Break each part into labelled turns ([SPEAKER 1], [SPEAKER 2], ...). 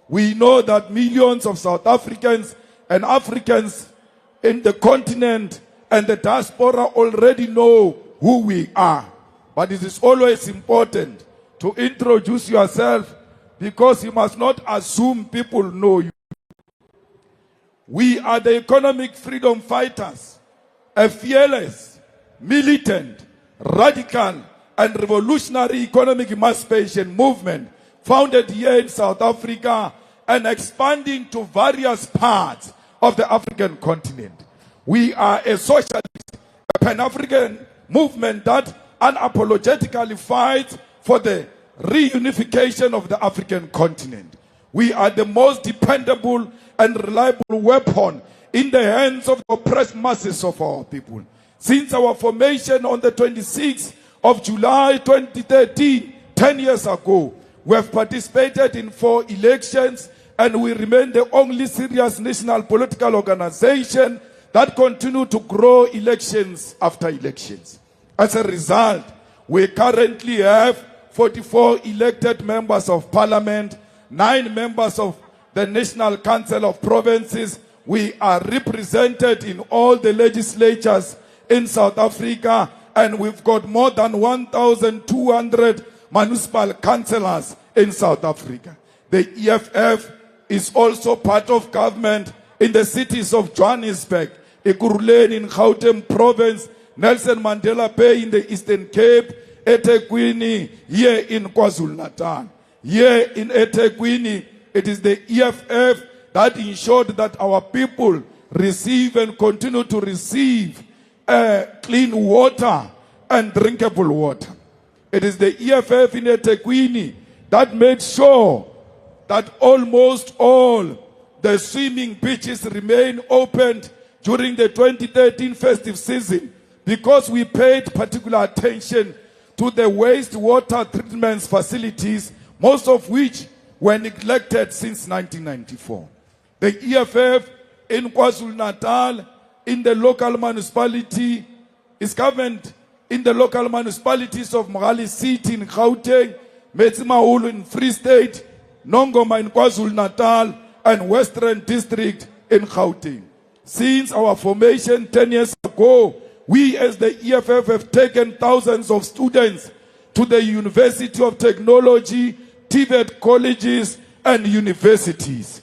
[SPEAKER 1] We know that millions of South Africans and Africans in the continent and the diaspora already know who we are. But it is always important to introduce yourself, because you must not assume people know you. We are the economic freedom fighters, a fearless, militant, radical, and revolutionary economic emancipation movement founded here in South Africa and expanding to various parts of the African continent. We are a socialist, a Pan-African movement that unapologetically fights for the reunification of the African continent. We are the most dependable and reliable weapon in the hands of the oppressed masses of our people. Since our formation on the 26th of July 2013, 10 years ago, we have participated in 4 elections, and we remain the only serious national political organization that continue to grow elections after elections. As a result, we currently have 44 elected members of parliament, 9 members of the National Council of Provinces. We are represented in all the legislatures in South Africa, and we've got more than 1,200 municipal councillors in South Africa. The EFF is also part of government in the cities of Johannesburg, Ekurhuleni in Gauteng Province, Nelson Mandela Bay in the Eastern Cape, eThekwini here in KwaZulu-Natal. Here in eThekwini, it is the EFF that ensured that our people receive and continue to receive clean water and drinkable water. It is the EFF in eThekwini that made sure that almost all the swimming beaches remain opened during the 2013 festive season, because we paid particular attention to the wastewater treatment facilities, most of which were neglected since 1994. The EFF in KwaZulu-Natal, in the local municipality, is governed in the local municipalities of Mogale City in Gauteng, Metsimaholo in Free State, Nongoma in KwaZulu-Natal, and Western District in Gauteng. Since our formation 10 years ago, we as the EFF have taken thousands of students to the University of Technology, TVET colleges, and universities.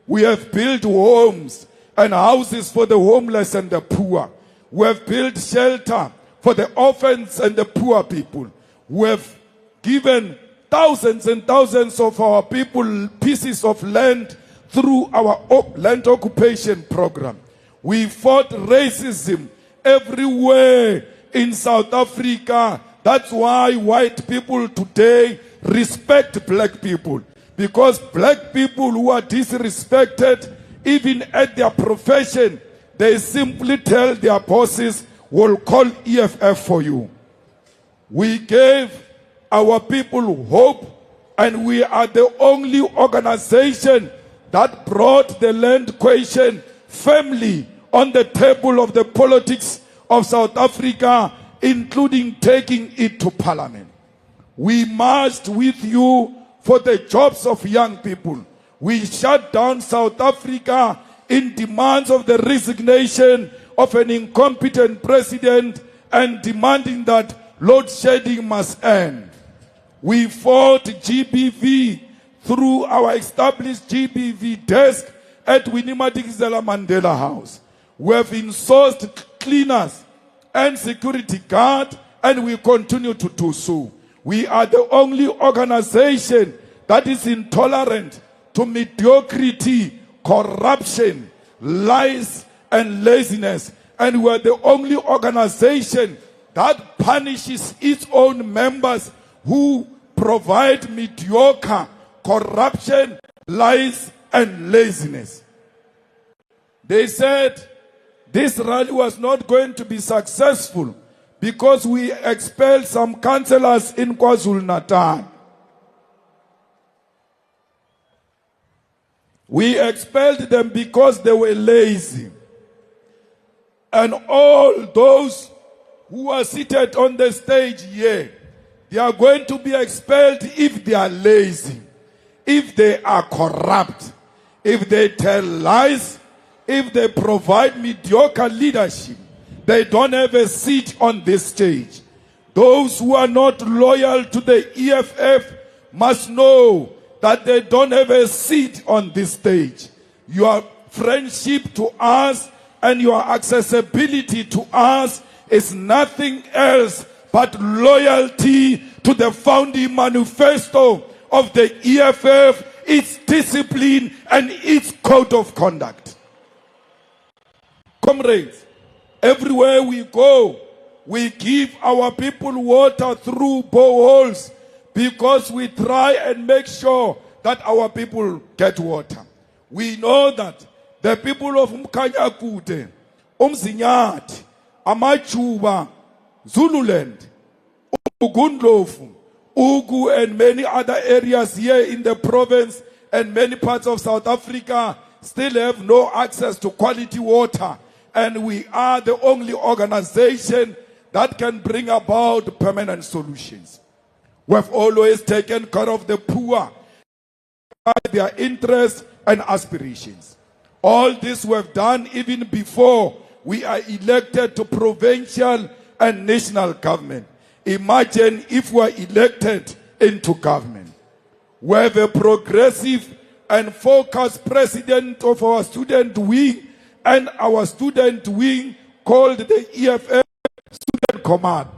[SPEAKER 1] We have built homes and houses for the homeless and the poor. We have built shelter for the orphans and the poor people. We have given thousands and thousands of our people pieces of land through our land occupation program. We fought racism everywhere in South Africa. That's why white people today respect black people, because black people who are disrespected, even at their profession, they simply tell their bosses, we'll call EFF for you. We gave our people hope, and we are the only organization that brought the land question firmly on the table of the politics of South Africa, including taking it to parliament. We marched with you for the jobs of young people. We shut down South Africa in demands of the resignation of an incompetent president and demanding that load shedding must end. We fought GBV through our established GBV desk at Winnie Madikizela Mandela House. We have insourced cleaners and security guard, and we continue to do so. We are the only organization that is intolerant to mediocrity, corruption, lies, and laziness. And we are the only organization that punishes its own members who provide mediocre corruption, lies, and laziness. They said this rally was not going to be successful because we expelled some councillors in KwaZulu-Natal. We expelled them because they were lazy. And all those who are seated on the stage here, they are going to be expelled if they are lazy. if they are corrupt, if they tell lies, if they provide mediocre leadership, they don't have a seat on this stage. Those who are not loyal to the EFF must know that they don't have a seat on this stage. Your friendship to us and your accessibility to us is nothing else but loyalty to the founding manifesto of the EFF, its discipline and its code of conduct. Comrades, everywhere we go, we give our people water through boreholes because we try and make sure that our people get water. We know that the people of Mkanyakude, Umzinyathi, Amachuba, Zululand, Ugundlovu, Ugu, and many other areas here in the province and many parts of South Africa still have no access to quality water. And we are the only organization that can bring about permanent solutions. We've always taken care of the poor, their interests and aspirations. All this we've done even before we are elected to provincial and national government. Imagine if we are elected into government. We have a progressive and focused president of our student wing and our student wing called the EFF Student Command,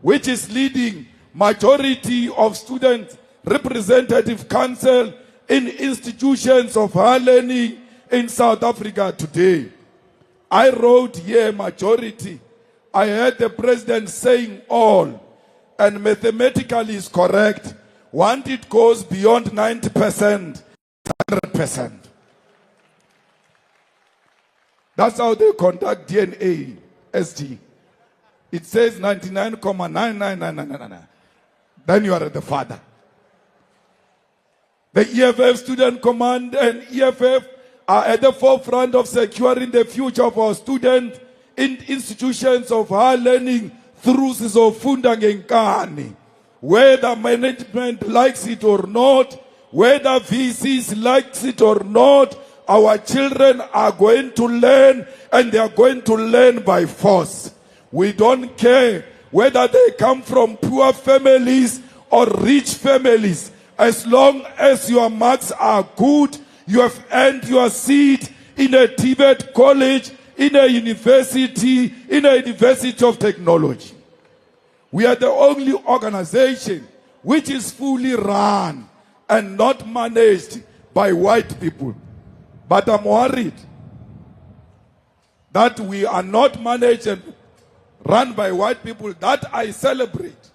[SPEAKER 1] which is leading majority of student representative council in institutions of higher learning in South Africa today. I wrote here majority. I heard the president saying all, and mathematically is correct. Once it goes beyond 90%, 100%. That's how they conduct DNA, SG. It says 99.99999. Then you are the father. The EFF Student Command and EFF are at the forefront of securing the future of our students in institutions of higher learning through Sizofunda Ngenkani. Whether management likes it or not, whether VCs likes it or not, our children are going to learn, and they are going to learn by force. We don't care whether they come from poor families or rich families. As long as your marks are good, you have earned your seat in a Tibet college, in a university of technology. We are the only organization which is fully run and not managed by white people. But I'm worried that we are not managed and run by white people. That I celebrate.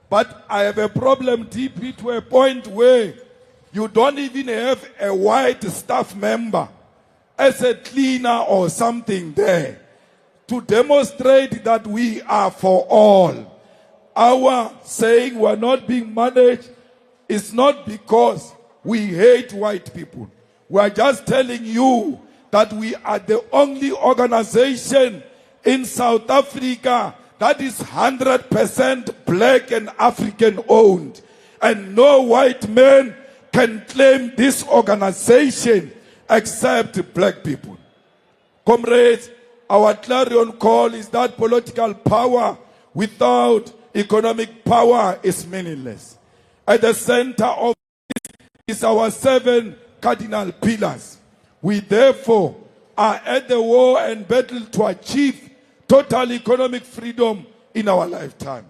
[SPEAKER 1] But I have a problem deeply to a point where you don't even have a white staff member as a cleaner or something there to demonstrate that we are for all. Our saying we're not being managed is not because we hate white people. We're just telling you that we are the only organization in South Africa that is 100% black and African owned. And no white man can claim this organization except black people. Comrades, our clarion call is that political power without economic power is meaningless. At the center of this is our 7 cardinal pillars. We therefore are at the war and battle to achieve total economic freedom in our lifetime.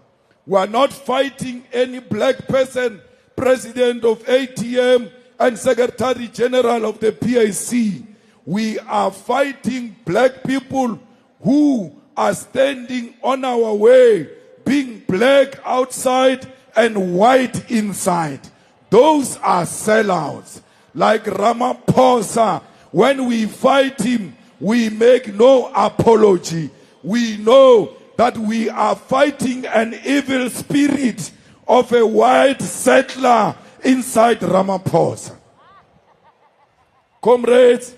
[SPEAKER 1] We are not fighting any black person, president of ATM and secretary general of the PAC. We are fighting black people who are standing on our way, being black outside and white inside. Those are sellouts. Like Ramaphosa, when we fight him, we make no apology. We know that we are fighting an evil spirit of a white settler inside Ramaphosa. Comrades,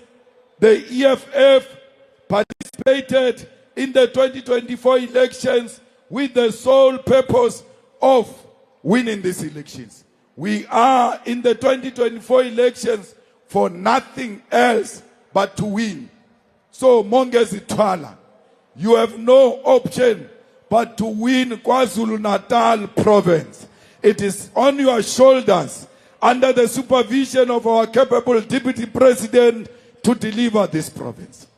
[SPEAKER 1] the EFF participated in the 2024 elections with the sole purpose of winning these elections. We are in the 2024 elections for nothing else but to win. So, Mongezi Twala, you have no option but to win KwaZulu-Natal province. It is on your shoulders, under the supervision of our capable Deputy President, to deliver this province.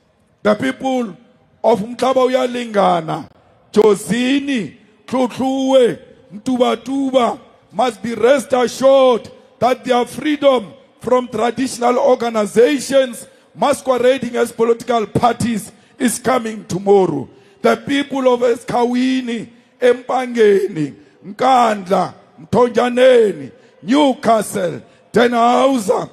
[SPEAKER 1] The people of Mhlaba Uyalingana, Jozini, Tlotluwe, Mtubatuba must be rest assured that their freedom from traditional organizations masquerading as political parties is coming tomorrow. The people of Eskawini, Empangeni, Nkandla, Mtonjaneni, Newcastle, Denhauser,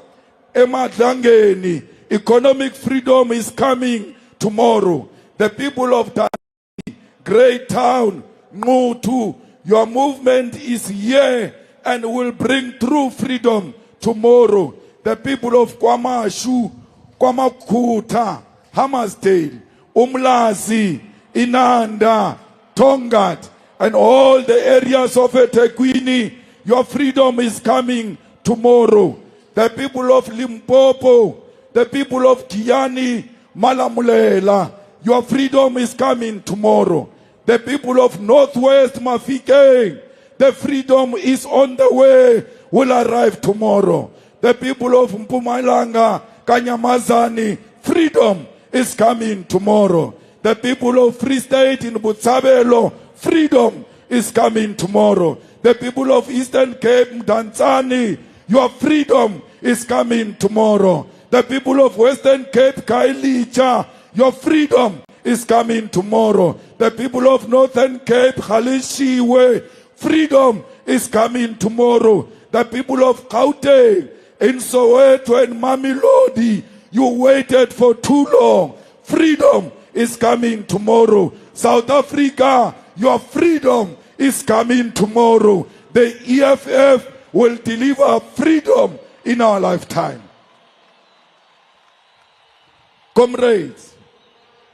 [SPEAKER 1] Emadlangeni, economic freedom is coming tomorrow. The people of Dani, Great Town, Mutu, your movement is here and will bring true freedom tomorrow. The people of Kwamashu, Kwamakuta, Hammersdale, Umlazi, Inanda, Tongat, and all the areas of eThekwini, your freedom is coming tomorrow. The people of Limpopo, the people of Kiani, Malamulela, your freedom is coming tomorrow. The people of Northwest Mafike, the freedom is on the way, will arrive tomorrow. The people of Mpumalanga, Kanyamazani, freedom is coming tomorrow. The people of Free State in Botshabelo, freedom is coming tomorrow. The people of Eastern Cape, Mdantsane, your freedom is coming tomorrow. The people of Western Cape, Kailicha, your freedom is coming tomorrow. The people of Northern Cape, Khalishiwe, freedom is coming tomorrow. The people of Gauteng, in Soweto and Mamelodi, you waited for too long. Freedom is coming tomorrow. South Africa, your freedom is coming tomorrow. The EFF will deliver freedom in our lifetime. Comrades,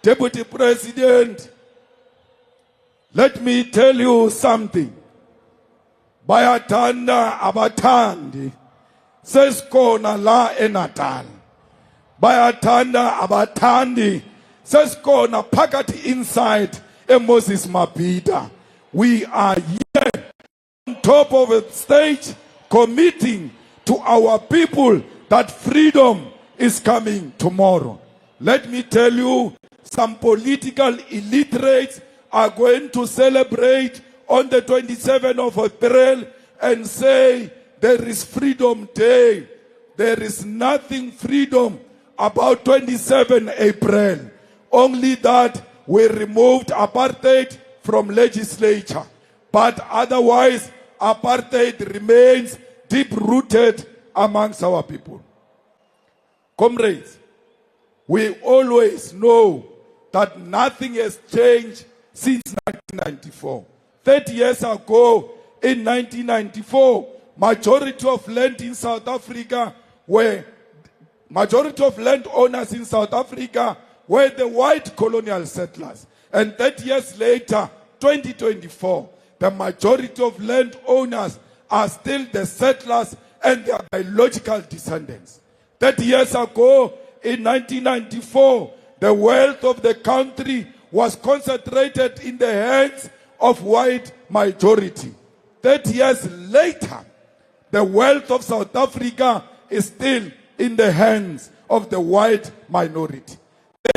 [SPEAKER 1] Deputy President, let me tell you something. Bayatanda abatandi, seskona la eNatal. Bayatanda abatandi, seskona phakathi inside Moses Mabhida. We are here on top of a stage committing to our people that freedom is coming tomorrow. Let me tell you, some political illiterates are going to celebrate on the 27th of April and say there is Freedom Day. There is nothing freedom about 27 April. Only that we removed apartheid from legislature. But otherwise, apartheid remains deep-rooted amongst our people. Comrades, we always know that nothing has changed since 1994. 30 years ago, in 1994, majority of land in South Africa majority of landowners in South Africa were the white colonial settlers. And 30 years later, 2024, the majority of landowners are still the settlers and their biological descendants. 30 years ago, in 1994, the wealth of the country was concentrated in the hands of white majority. 30 years later, the wealth of South Africa is still in the hands of the white minority.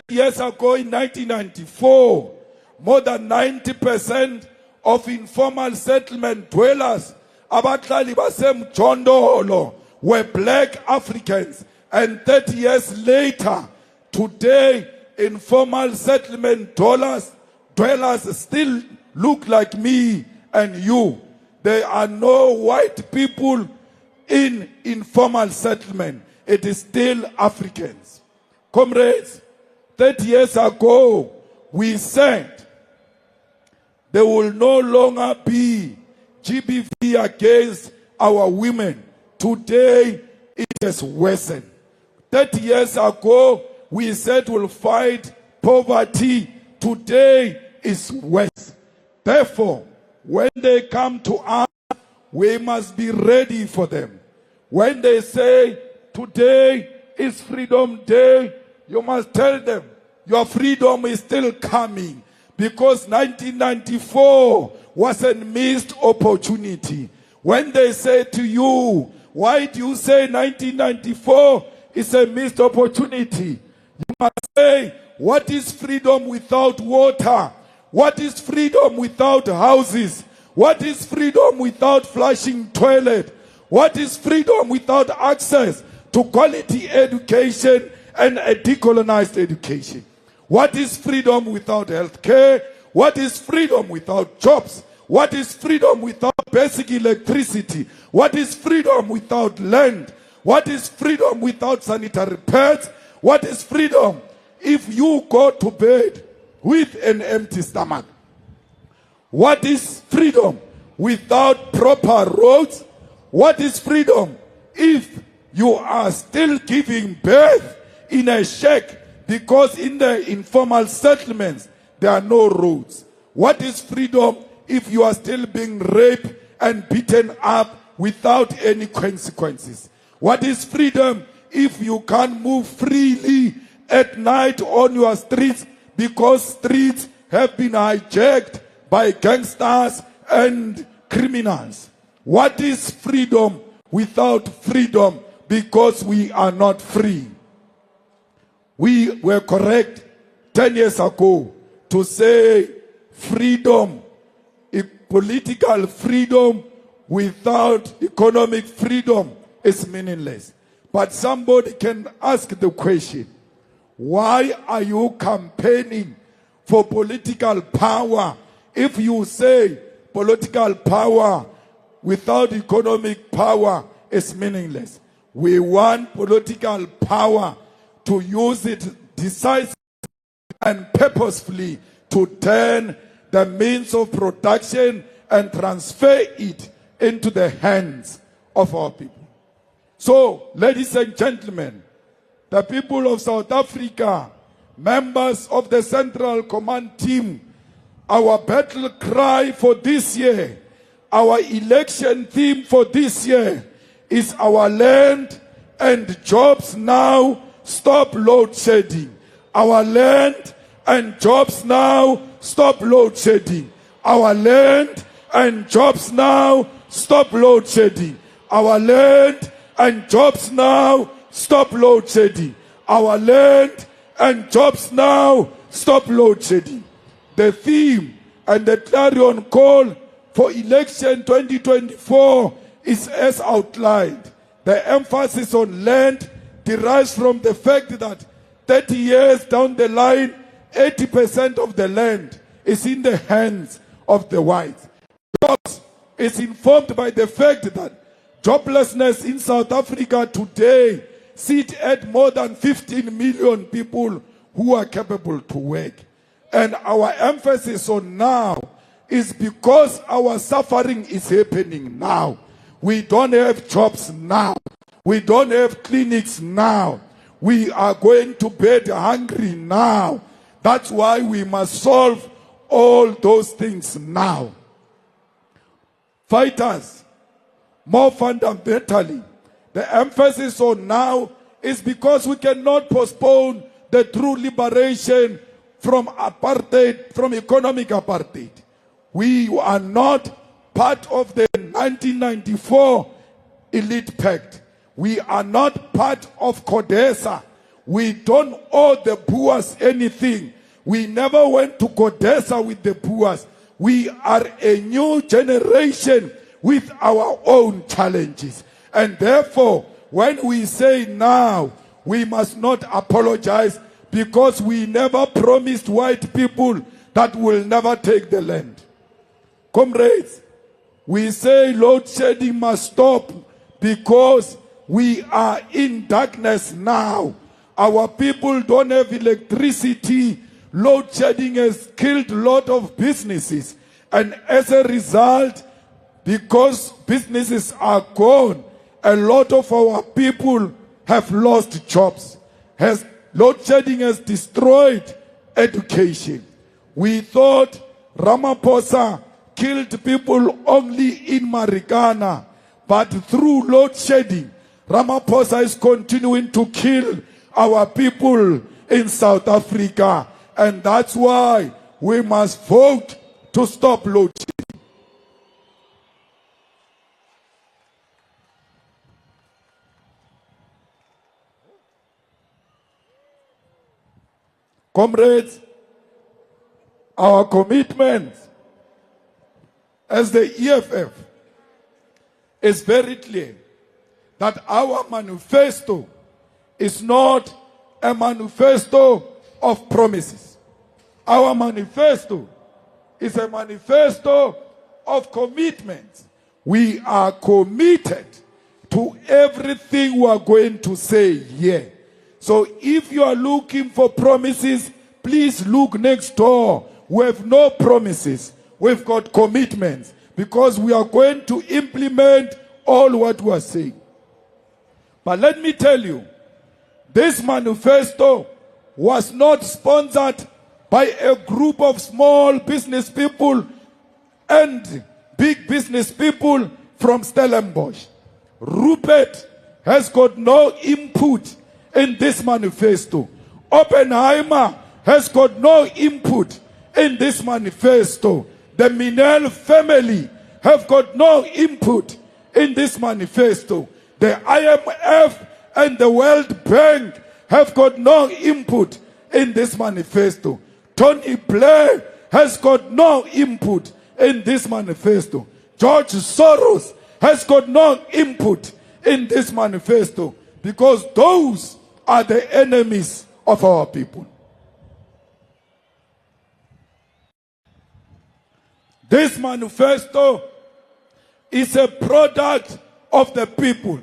[SPEAKER 1] 30 years ago, in 1994, more than 90% of informal settlement dwellers, abahlali basemjondolo, were black Africans. And 30 years later, today, informal settlement dwellers still look like me and you. There are no white people in informal settlement. It is still Africans. Comrades, 30 years ago, we said there will no longer be GBV against our women. Today, it has worsened. 30 years ago, we said we'll fight poverty. Today is worse. Therefore, when they come to us we must be ready for them. When they say, today is Freedom Day, you must tell them, your freedom is still coming. Because 1994 was a missed opportunity. When they say to you, why do you say 1994 is a missed opportunity? You must say, what is freedom without water? What is freedom without houses? What is freedom without flushing toilet? What is freedom without access to quality education and a decolonized education? What is freedom without health care? What is freedom without jobs? What is freedom without basic electricity? What is freedom without land? What is freedom without sanitary pads? What is freedom if you go to bed with an empty stomach? What is freedom without proper roads? What is freedom if you are still giving birth in a shack because in the informal settlements there are no roads? What is freedom if you are still being raped and beaten up without any consequences? What is freedom if you can't move freely at night on your streets because streets have been hijacked by gangsters and criminals? What is freedom without freedom because we are not free? We were correct 10 years ago to say freedom, political freedom without economic freedom is meaningless. But somebody can ask the question, why are you campaigning for political power if you say political power without economic power is meaningless? We want political power to use it decisively and purposefully to turn the means of production and transfer it into the hands of our people. So, ladies and gentlemen, the people of South Africa, members of the Central Command Team, our battle cry for this year, our election theme for this year is our land and jobs now, stop load shedding. Our land and jobs now, stop load shedding. Our land and jobs now, stop load shedding. Our land and jobs now, stop load shedding. Our land and jobs now, stop load shedding. The theme and the clarion call for election 2024 is as outlined. The emphasis on land derives from the fact that 30 years down the line, 80% of the land is in the hands of the whites. Jobs is informed by the fact that joblessness in South Africa today sit at more than 15 million people who are capable to work. And our emphasis on now is because our suffering is happening now. We don't have jobs now. We don't have clinics now. We are going to bed hungry now. That's why we must solve all those things now. Fighters, more fundamentally, the emphasis on now is because we cannot postpone the true liberation from apartheid, from economic apartheid. We are not part of the 1994 elite pact. We are not part of CODESA. We don't owe the Boers anything. We never went to CODESA with the Boers. We are a new generation with our own challenges. And therefore, when we say now, we must not apologize because we never promised white people that we'll never take the land. Comrades, we say load shedding must stop because we are in darkness now. Our people don't have electricity. Load shedding has killed a lot of businesses. And as a result, because businesses are gone, a lot of our people have lost jobs. Load shedding has destroyed education. We thought Ramaphosa killed people only in Marikana, but through load shedding, Ramaphosa is continuing to kill our people in South Africa. And that's why we must vote to stop load shedding. Comrades, our commitment as the EFF is very clear that our manifesto is not a manifesto of promises. Our manifesto is a manifesto of commitment. We are committed to everything we are going to say here. So if you are looking for promises, please look next door. We have no promises. We've got commitments because we are going to implement all what we are saying. But let me tell you, this manifesto was not sponsored by a group of small business people and big business people from Stellenbosch. Rupert has got no input in this manifesto. Oppenheimer has got no input in this manifesto. The Minel family have got no input in this manifesto. The IMF and the World Bank have got no input in this manifesto. Tony Blair has got no input in this manifesto. George Soros has got no input in this manifesto because those are the enemies of our people. This manifesto is a product of the people.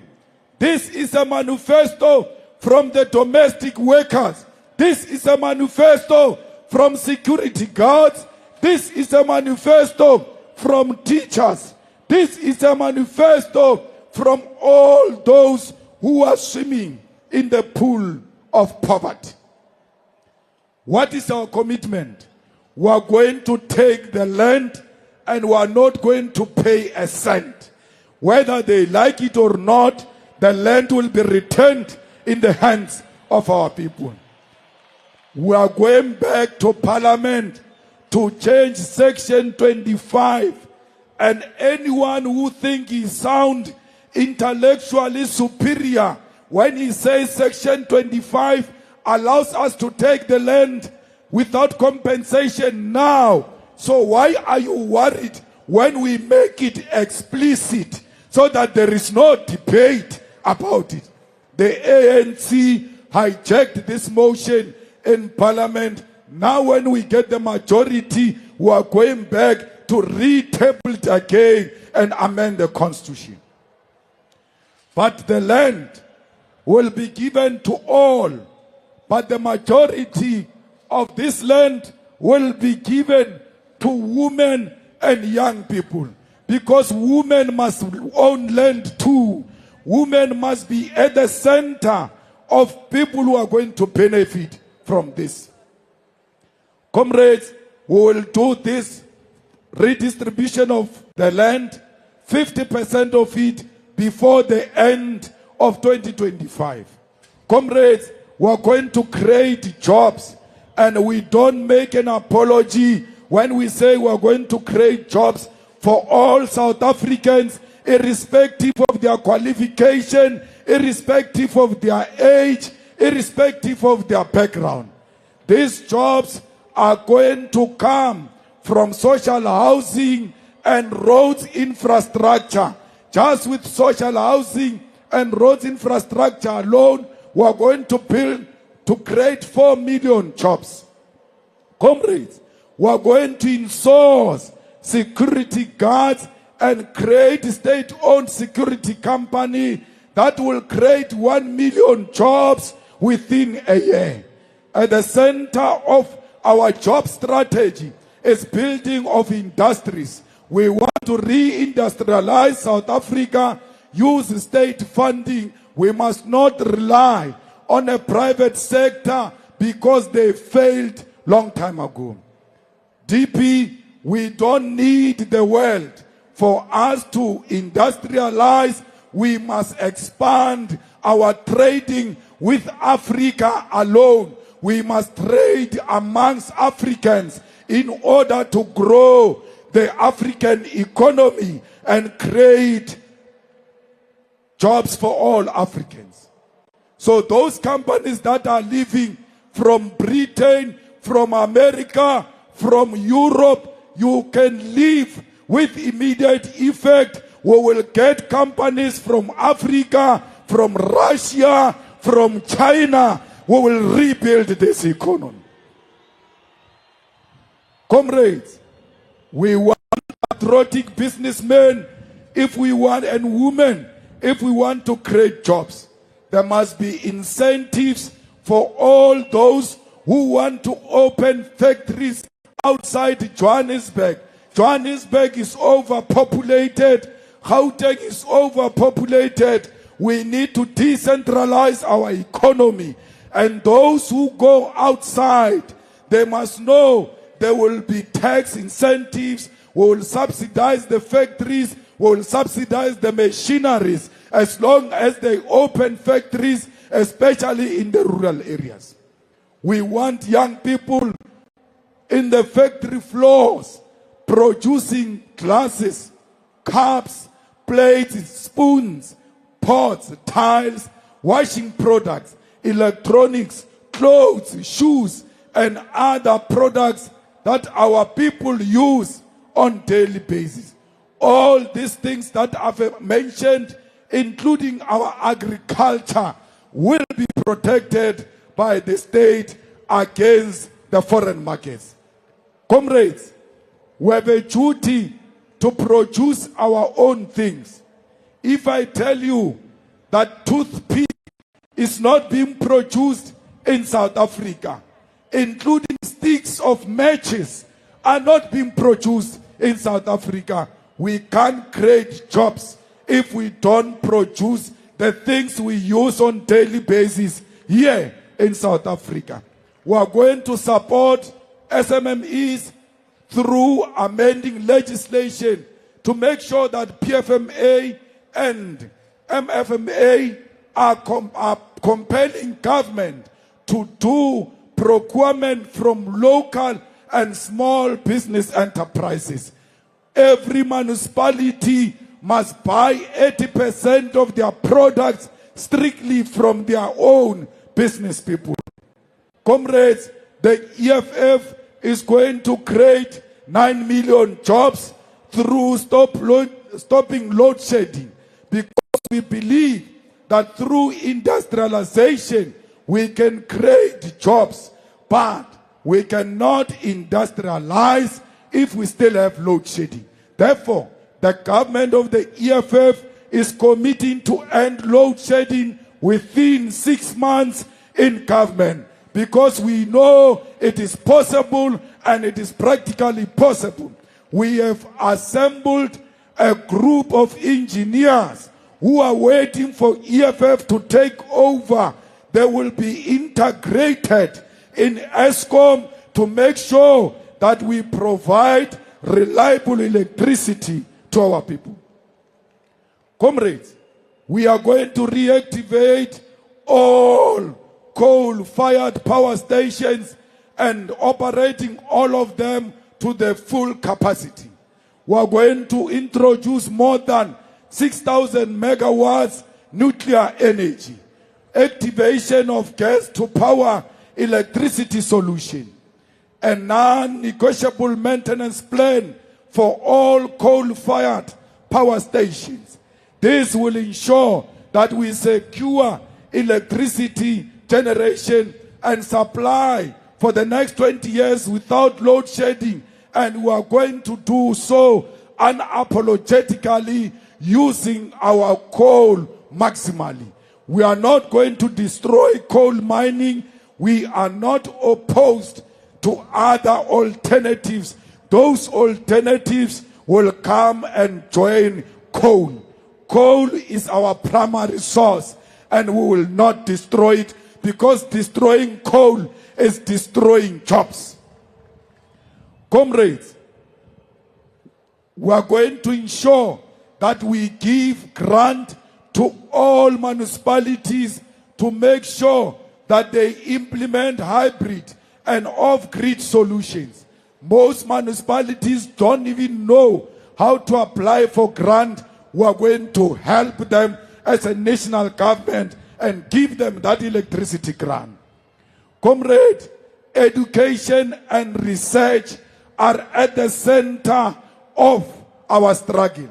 [SPEAKER 1] This is a manifesto from the domestic workers. This is a manifesto from security guards. This is a manifesto from teachers. This is a manifesto from all those who are swimming in the pool of poverty. What is our commitment? We are going to take the land and we are not going to pay a cent. Whether they like it or not, the land will be returned in the hands of our people. We are going back to Parliament to change Section 25. And anyone who thinks he sounds intellectually superior when he says Section 25 allows us to take the land without compensation now. So why are you worried when we make it explicit so that there is no debate about it? The ANC hijacked this motion in Parliament. Now when we get the majority, we are going back to retable it again and amend the Constitution. But the land will be given to all. But the majority of this land will be given to women and young people. Because women must own land too. Women must be at the center of people who are going to benefit from this. Comrades, we will do this redistribution of the land, 50% of it before the end of 2025. Comrades, we are going to create jobs, and we don't make an apology when we say we are going to create jobs for all South Africans, irrespective of their qualification, irrespective of their age, irrespective of their background. These jobs are going to come from social housing and roads infrastructure. Just with social housing and roads infrastructure alone, we are going to build to create 4 million jobs. Comrades, we are going to insource security guards and create a state-owned security company that will create 1 million jobs within a year. At the center of our job strategy is building of industries. We want to re-industrialize South Africa, use state funding. We must not rely on a private sector because they failed long time ago. DP We don't need the world. For us to industrialize, we must expand our trading with Africa alone. We must trade amongst Africans in order to grow the African economy and create jobs for all Africans. So those companies that are living from Britain, from America, from Europe, you can live with immediate effect. We will get companies from Africa, from Russia, from China. We will rebuild this economy. Comrades, we want patriotic businessmen if we want, and women if we want to create jobs. There must be incentives for all those who want to open factories outside Johannesburg. Johannesburg is overpopulated. Gauteng is overpopulated. We need to decentralize our economy. And those who go outside, they must know there will be tax incentives. We will subsidize the factories. We will subsidize the machineries as long as they open factories, especially in the rural areas. We want young people in the factory floors producing glasses, cups, plates, spoons, pots, tiles, washing products, electronics, clothes, shoes, and other products that our people use on daily basis. All these things that I've mentioned, including our agriculture, will be protected by the state against the foreign markets. Comrades, we have a duty to produce our own things. If I tell you that toothpick is not being produced in South Africa, including sticks of matches are not being produced in South Africa, we can't create jobs if we don't produce the things we use on daily basis here in South Africa. We are going to support SMMEs through amending legislation to make sure that PFMA and MFMA are compelling government to do procurement from local and small business enterprises. Every municipality must buy 80% of their products strictly from their own business people. Comrades, the EFF is going to create 9 million jobs through stopping load shedding, because we believe that through industrialization we can create jobs, but we cannot industrialize if we still have load shedding. Therefore, the government of the EFF is committing to end load shedding within 6 months in government, because we know it is possible and it is practically possible. We have assembled a group of engineers who are waiting for EFF to take over. They will be integrated in ESCOM to make sure that we provide reliable electricity to our people. Comrades, we are going to reactivate all coal-fired power stations and operating all of them to the full capacity. We are going to introduce more than 6,000 megawatts nuclear energy, activation of gas to power electricity solution, a non-negotiable maintenance plan for all coal-fired power stations. This will ensure that we secure electricity generation and supply for the next 20 years without load shedding, and we are going to do so unapologetically using our coal maximally. We are not going to destroy coal mining. We are not opposed to other alternatives. Those alternatives will come and join coal. Coal is our primary source, and we will not destroy it, because destroying coal is destroying jobs. Comrades, We are going to ensure that we give grant to all municipalities to make sure that they implement hybrid and off-grid solutions. Most municipalities don't even know how to apply for grant. We are going to help them as a national government and give them that electricity grant. Comrade, education and research are at the center of our struggle.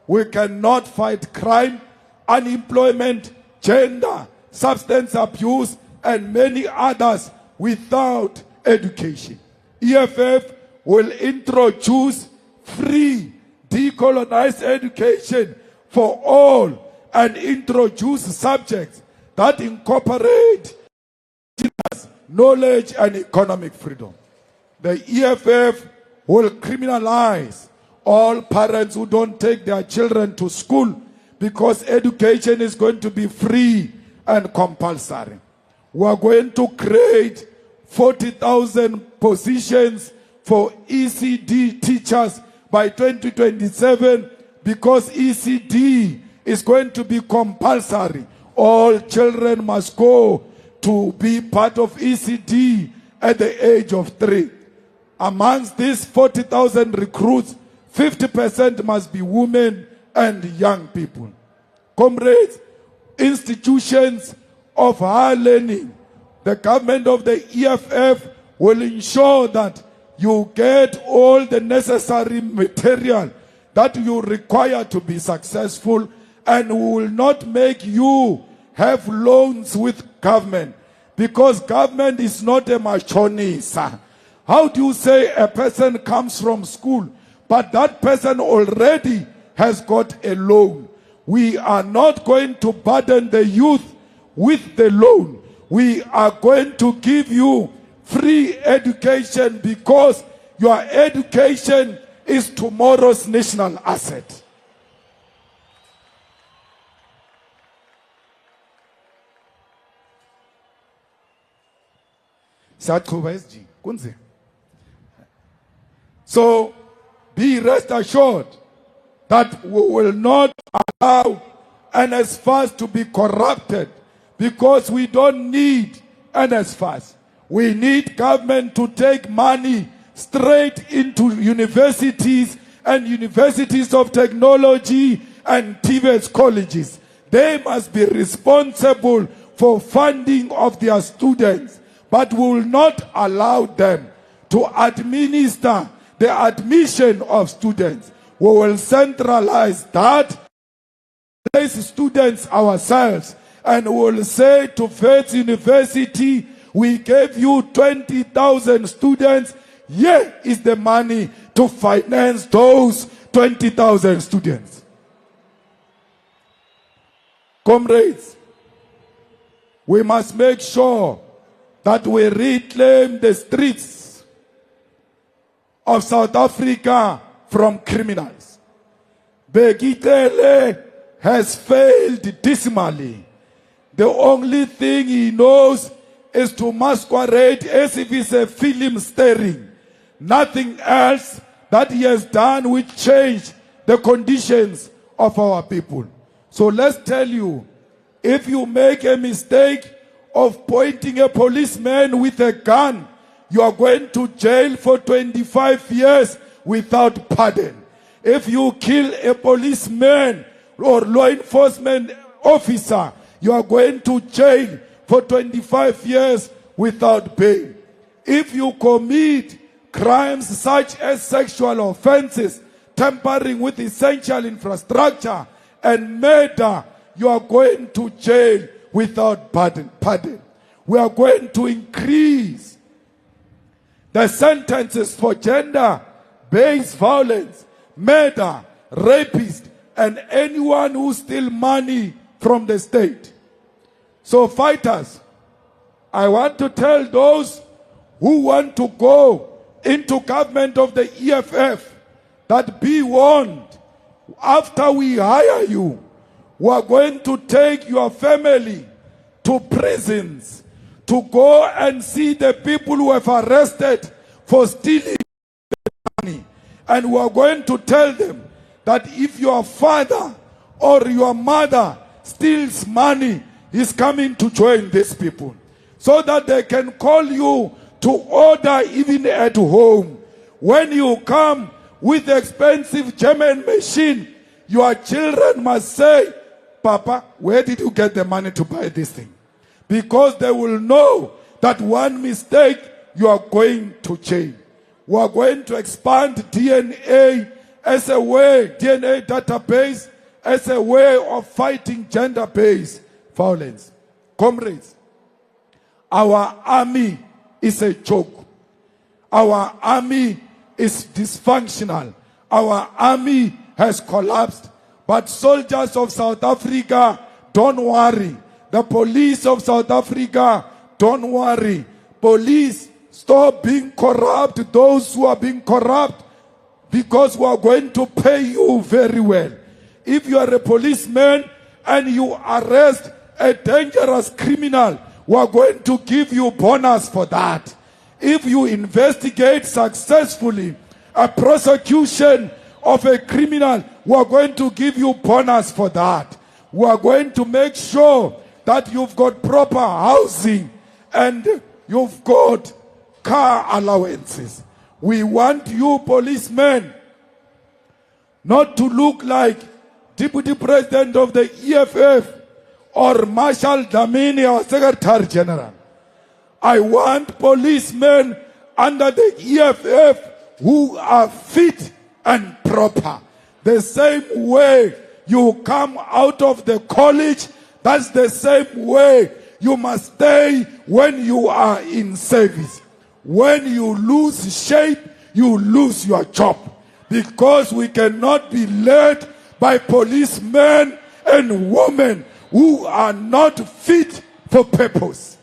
[SPEAKER 1] We cannot fight crime, unemployment, gender, substance abuse, and many others without education. EFF will introduce free decolonized education for all and introduce subjects that incorporate knowledge and economic freedom. The EFF will criminalize all parents who don't take their children to school because education is going to be free and compulsory. We are going to create 40,000 positions for ECD teachers by 2027 because ECD is going to be compulsory. All children must go to be part of ECD at the age of 3. Amongst these 40,000 recruits, 50% must be women and young people. Comrades, institutions of higher learning, the government of the EFF will ensure that you get all the necessary material that you require to be successful, and we will not make you have loans with government because government is not a machonisa. How do you say a person comes from school but that person already has got a loan? We are not going to burden the youth with the loan. We are going to give you free education because your education is tomorrow's national asset. So be rest assured that we will not allow NSFAS to be corrupted because we don't need NSFAS. We need government to take money straight into universities and universities of technology and TVET colleges. They must be responsible for funding of their students, but we will not allow them to administer the admission of students. We will centralize that, place students ourselves, and we will say to Faith University, we gave you 20,000 students. Here is the money to finance those 20,000 students. Comrades, we must make sure that we reclaim the streets of South Africa from criminals. Bekitele has failed dismally. The only thing he knows is to masquerade as if it's a film starring. Nothing else that he has done will change the conditions of our people. So let's tell you, if you make a mistake of pointing a policeman with a gun, you are going to jail for 25 years without pardon. If you kill a policeman or law enforcement officer, you are going to jail for 25 years without bail. If you commit crimes such as sexual offenses, tampering with essential infrastructure, and murder, you are going to jail without pardon. We are going to increase the sentences for gender-based violence, murder, rapist, and anyone who steals money from the state. So fighters, I want to tell those who want to go into government of the EFF that be warned. After we hire you, we are going to take your family to prisons to go and see the people who have arrested for stealing money And we are going to tell them that if your father or your mother steals money, he's coming to join these people, so that they can call you to order even at home. When you come with expensive German machine, your children must say, Papa, where did you get the money to buy this thing? Because they will know that one mistake, you are going to change. We are going to expand DNA as a way, DNA database, as a way of fighting gender-based violence. Comrades, our army is a joke. Our army is dysfunctional. Our army has collapsed. But soldiers of South Africa, don't worry. The police of South Africa, don't worry. Police, stop being corrupt. Those who are being corrupt, because we are going to pay you very well. If you are a policeman and you arrest a dangerous criminal, we are going to give you bonus for that. If you investigate successfully a prosecution of a criminal, we are going to give you bonus for that. We are going to make sure that you've got proper housing and you've got car allowances. We want you policemen not to look like Deputy President of the EFF or Marshal Dlamini, our Secretary General. I want policemen under the EFF who are fit and proper. The same way you come out of the college, that's the same way you must stay when you are in service. When you lose shape, you lose your job. Because we cannot be led by policemen and women who are not fit for purpose.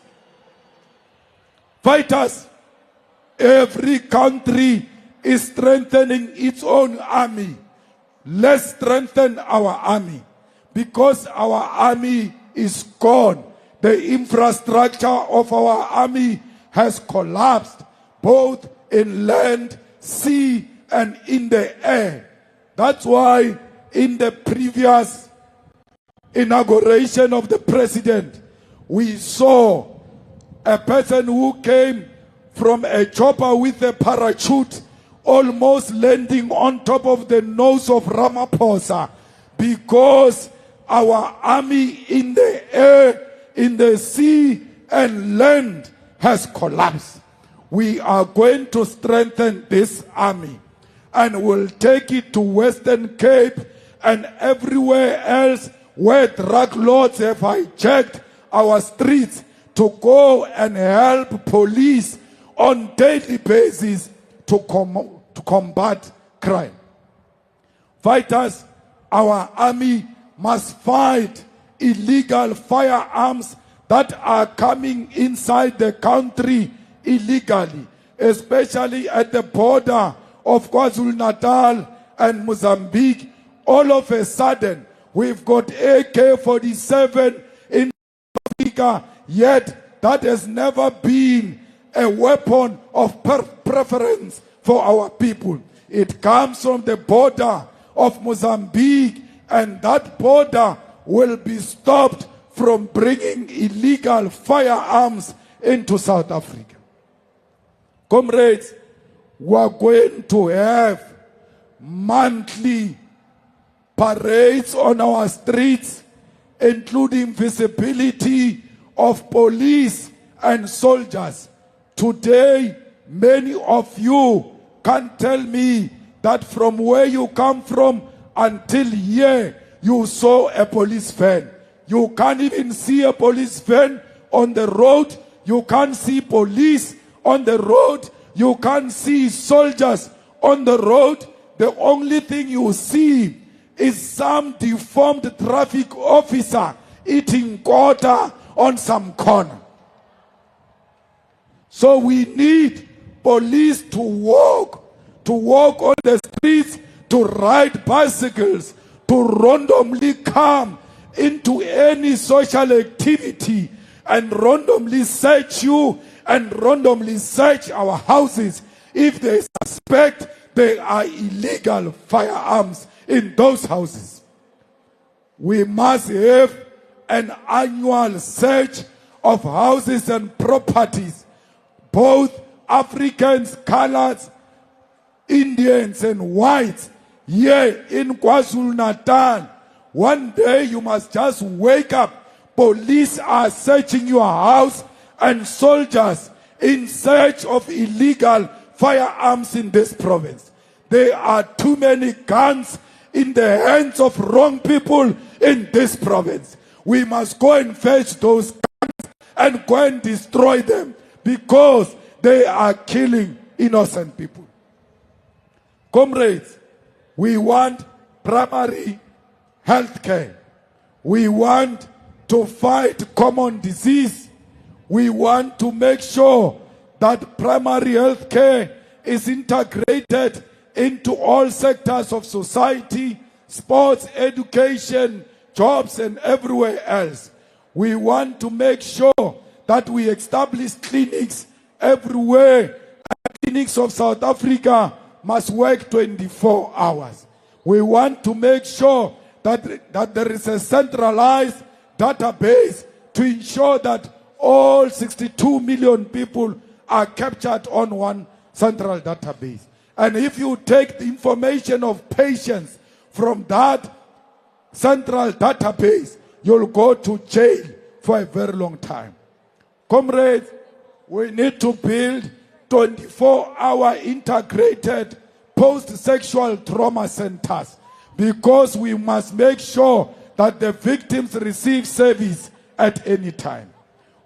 [SPEAKER 1] Fighters, every country is strengthening its own army. Let's strengthen our army, because our army is gone. The infrastructure of our army has collapsed, both in land, sea, and in the air. That's why in the previous inauguration of the president, we saw a person who came from a chopper with a parachute almost landing on top of the nose of Ramaphosa, because our army in the air, in the sea and land has collapsed. We are going to strengthen this army and will take it to Western Cape and everywhere else where drug lords have hijacked our streets, to go and help police on daily basis to combat crime. Fighters, our army must fight illegal firearms that are coming inside the country illegally, especially at the border of KwaZulu-Natal and Mozambique. All of a sudden, we've got AK-47 in Africa, yet that has never been a weapon of preference for our people. It comes from the border of Mozambique, and that border will be stopped from bringing illegal firearms into South Africa. Comrades, we are going to have monthly parades on our streets, including visibility of police and soldiers. Today, many of you can tell me that from where you come from until here, you saw a police van. You can't even see a police van on the road. You can't see police on the road. You can't see soldiers on the road. The only thing you see is some deformed traffic officer eating quarter on some corner. So we need police to walk on the streets, to ride bicycles, to randomly come into any social activity and randomly search you and randomly search our houses if they suspect there are illegal firearms in those houses. We must have an annual search of houses and properties, both Africans, coloreds, Indians and whites, here in KwaZulu-Natal. One day you must just wake up. Police are searching your house and soldiers in search of illegal firearms in this province. There are too many guns in the hands of wrong people in this province. We must go and fetch those guns and go and destroy them because they are killing innocent people. Comrades, we want primary health care. We want to fight common disease. We want to make sure that primary health care is integrated into all sectors of society, sports, education, jobs, and everywhere else. We want to make sure that we establish clinics everywhere. Clinics of South Africa must work 24 hours. We want to make sure that there is a centralized database to ensure that all 62 million people are captured on one central database. And if you take the information of patients from that central database, you'll go to jail for a very long time. Comrades, we need to build 24-hour integrated post-sexual trauma centers because we must make sure that the victims receive service at any time.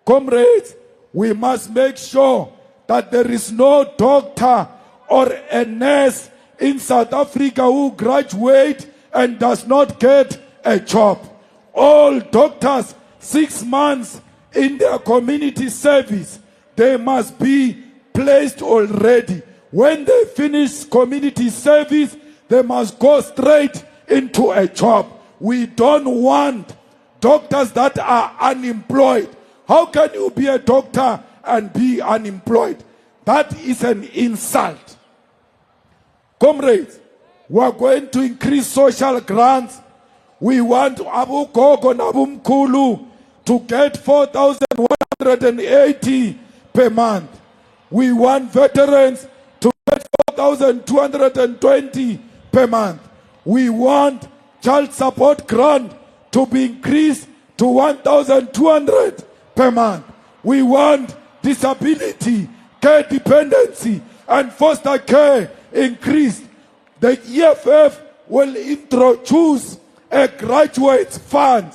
[SPEAKER 1] Comrades, we must make sure that there is no doctor or a nurse in South Africa who graduates and does not get a job. All doctors, 6 months in their community service, they must be placed already. When they finish community service, they must go straight into a job. We don't want doctors that are unemployed. How can you be a doctor and be unemployed? That is an insult. Comrades, we are going to increase social grants. We want Abu Gogo and Abu Mkulu to get 4,180 per month. We want veterans to get 4,220 per month. We want child support grant to be increased to 1,200 per month. We want disability, care dependency, and foster care increased. The EFF will introduce a graduate fund.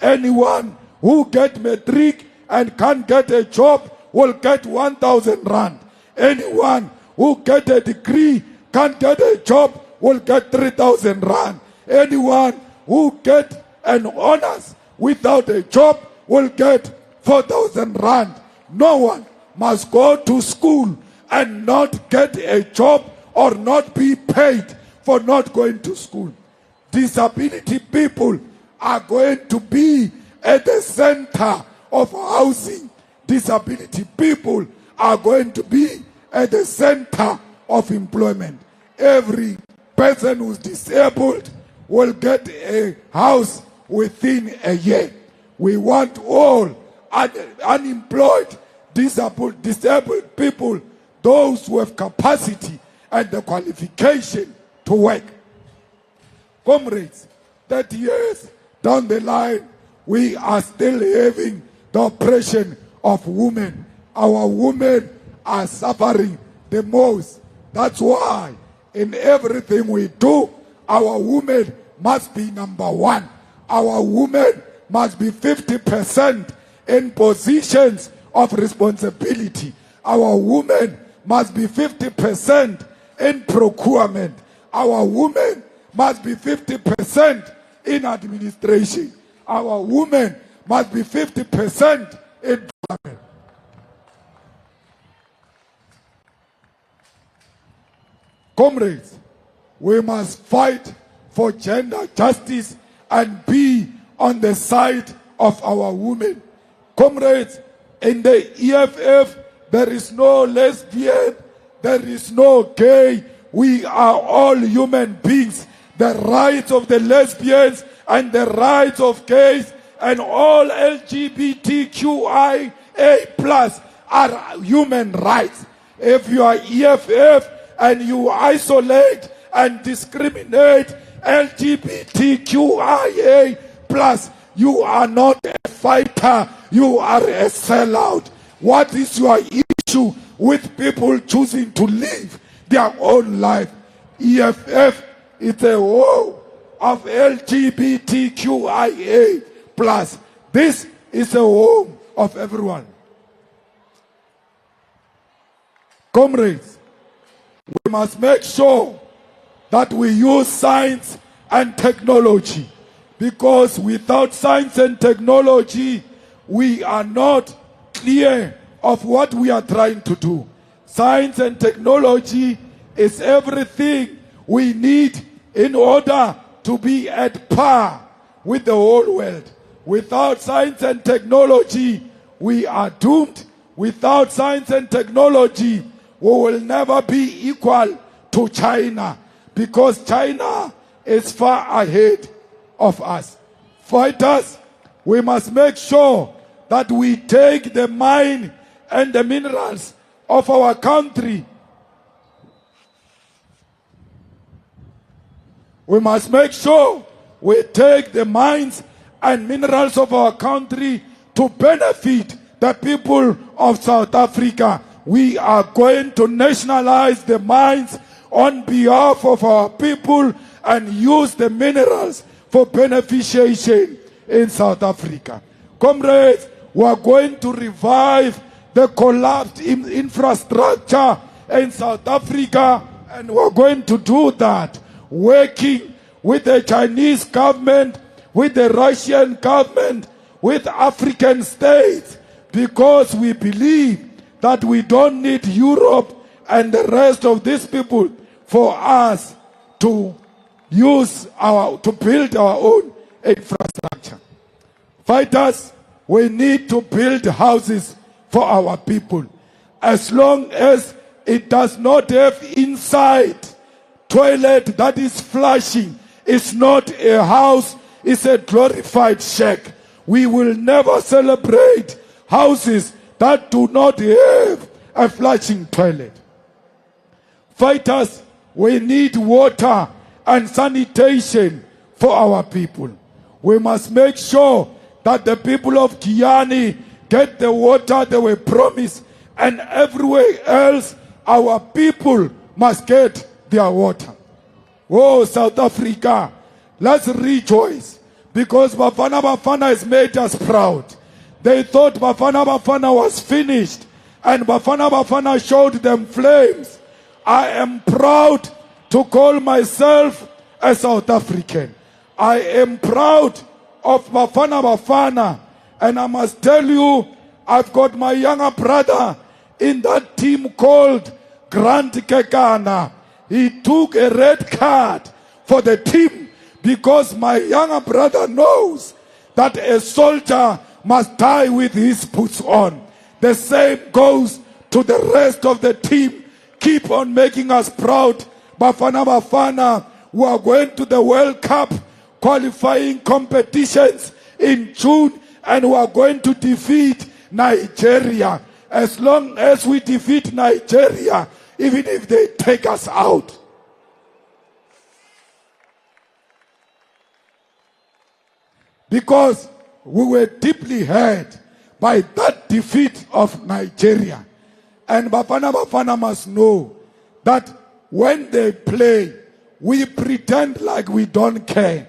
[SPEAKER 1] Anyone who get matric and can't get a job will get 1,000 rand. Anyone who get a degree, can't get a job, will get 3,000 rand. Anyone who get an honors without a job will get 4,000 rand. No one must go to school and not get a job or not be paid for not going to school. Disability people are going to be at the center of housing. Disability people are going to be at the center of employment. Every person who's disabled will get a house within a year. We want all unemployed, disabled people, those who have capacity and the qualification to work. Comrades, 30 years down the line, we are still having the oppression of women. Our women are suffering the most. That's why in everything we do, our women must be number one. Our women must be 50% in positions of responsibility. Our women must be 50% in procurement. Our women must be 50% in administration. Our women must be 50% in government. Comrades, we must fight for gender justice and be on the side of our women. Comrades, in the EFF, there is no lesbian, there is no gay. we are all human beings. The rights of the lesbians and the rights of gays and all LGBTQIA plus are human rights. If you are EFF and you isolate and discriminate LGBTQIA plus, you are not a fighter, you are a sellout. What is your issue with people choosing to live their own life? EFF is a war of LGBTQIA plus. This is a home of everyone. Comrades, we must make sure that we use science and technology, because without science and technology, we are not clear of what we are trying to do. Science and technology is everything we need in order to be at par with the whole world. Without science and technology, we are doomed. Without science and technology, we will never be equal to China, because China is far ahead of us. Fighters, we must make sure that we take the mine and the minerals of our country. We must make sure we take the mines and minerals of our country to benefit the people of South Africa. We are going to nationalize the mines on behalf of our people and use the minerals for beneficiation in South Africa. Comrades, we are going to revive the collapsed infrastructure in South Africa, and we are going to do that working with the Chinese government, with the Russian government, with African states, because we believe that we don't need Europe and the rest of these people for us to to build our own infrastructure. Fighters, we need to build houses for our people. As long as it does not have inside toilet that is flushing, it's not a house, it's a glorified shack. We will never celebrate houses that do not have a flushing toilet. Fighters, we need water and sanitation for our people. We must make sure that the people of Kiani get the water they were promised, and everywhere else our people must get their water. Oh, South Africa, let's rejoice, because Bafana Bafana has made us proud. They thought Bafana Bafana was finished, and Bafana Bafana showed them flames. I am proud to call myself a South African. I am proud of Bafana Bafana, and I must tell you, I've got my younger brother in that team called Grant Kekana. He took a red card for the team because my younger brother knows that a soldier must die with his boots on. The same goes to the rest of the team. Keep on making us proud. Bafana Bafana, we are going to the World Cup qualifying competitions in June, and we are going to defeat Nigeria. As long as we defeat Nigeria, even if they take us out. Because we were deeply hurt by that defeat of Nigeria. And Bafana Bafana must know that when they play, we pretend like we don't care.